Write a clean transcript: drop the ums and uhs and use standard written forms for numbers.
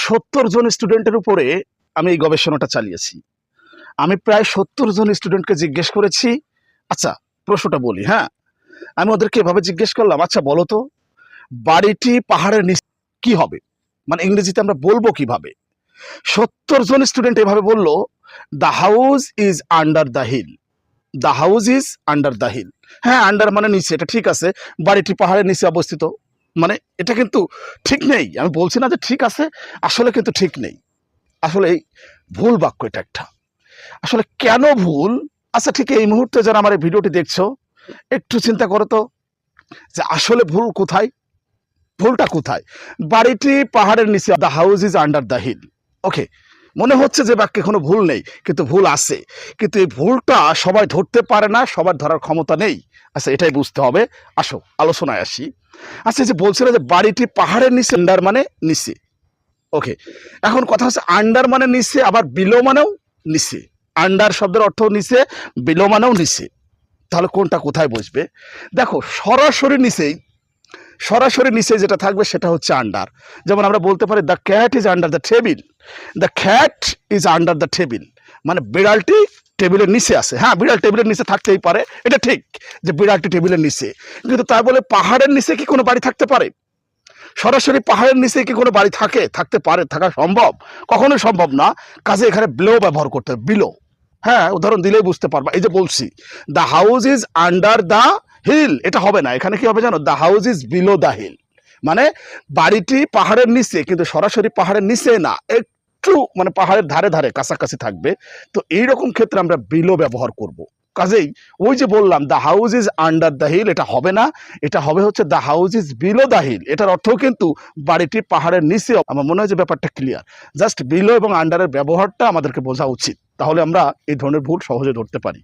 70 জন স্টুডেন্টের উপরে আমি এই গবেষণাটা চালিয়েছি। আমি প্রায় 70 জন স্টুডেন্টকে জিজ্ঞেস করেছি। আচ্ছা, প্রশ্নটা বলি, হ্যাঁ? আমি ওদেরকে এভাবে জিজ্ঞেস করলাম, আচ্ছা বলো তো, বাড়িটি পাহাড়ের নিচে কি হবে? মানে ইংরেজিতে আমরা বলবো কিভাবে? 70 জন স্টুডেন্ট এভাবে বলল, the house is under the hill. The house is under the hill. হ্যাঁ, আন্ডার মানে নিচে, এটা ঠিক আছে। বাড়িটি পাহাড়ের নিচে অবস্থিত। মানে এটা কিন্তু ঠিক নেই। আমি বলছি না যে ঠিক আছে, আসলে কিন্তু ঠিক নেই। আসলে এই ভুল বাক্য এটা একটা। আসলে কেন ভুল? আচ্ছা, ঠিক এই মুহূর্তে যারা আমার এই ভিডিওটি দেখছো, একটু চিন্তা করো তো যে আসলে ভুল কোথায়? ভুলটা কোথায়? বাড়িটি পাহাড়ের নিচে, the house is under the hill. Okay, মনে হচ্ছে যে বাক্যে কোনো ভুল নেই, কিন্তু ভুল আছে। কিন্তু এই ভুলটা সবাই ধরতে পারে না, সবার ধরার ক্ষমতা নেই। আচ্ছা, এটাই বুঝতে হবে। আসো আলোচনায় আসি। আচ্ছা, এই যে বলছিল যে বাড়িটি পাহাড়ের নিচে, আন্ডার মানে নিচে। ওকে, এখন কথা হচ্ছে আন্ডার মানে নিচে, আবার বিলো মানেও নিচে। আন্ডার শব্দের অর্থ নিচে, বিলো মানেও নিচে। তাহলে কোনটা কোথায় বসবে? দেখো, সরাসরি নিচে যেটা থাকবে সেটা হচ্ছে আন্ডার। যেমন আমরা বলতে পারি the cat is under the table. The cat is under the table, মানে বিড়ালটি টেবিলের নিচে আছে। হ্যাঁ, বিড়াল টেবিলের নিচে থাকতেই পারে, এটা ঠিক যে বিড়ালটি টেবিলের নিচে। কিন্তু তাই বলে পাহাড়ের নিচে কি কোনো বাড়ি থাকতে পারে? সরাসরি পাহাড়ের নিচে কি কোনো বাড়ি থাকতে পারে? থাকা সম্ভব? কখনোই সম্ভব না। কাজে এখানে বিলো ব্যবহার করতে হবে, বিলো। হ্যাঁ, উদাহরণ দিলেই বুঝতে পারবা। এই যে বলছি the house is under the hill, এটা হবে না। এখানে কি হবে জানো? The house is below the hill, মানে বাড়িটি পাহাড়ের নিচে, কিন্তু সরাসরি পাহাড়ের নিচে না, একটু মানে পাহাড়ের ধারে ধারে কাছাকাছি থাকবে। তো এইরকম ক্ষেত্রে আমরা বিলো ব্যবহার করব। কাজেই ওই যে বললাম the house is under the hill, এটা হবে না। এটা হবে হচ্ছে the house is below the hill. এটার অর্থ কিন্তু বাড়িটি পাহাড়ের নিচে। আমার মনে হয় যে ব্যাপারটা ক্লিয়ার। জাস্ট বিলো এবং আন্ডারের ব্যবহারটা আমাদেরকে বোঝা উচিত, তাহলে আমরা এই ধরনের ভুল সহজে ধরতে পারি।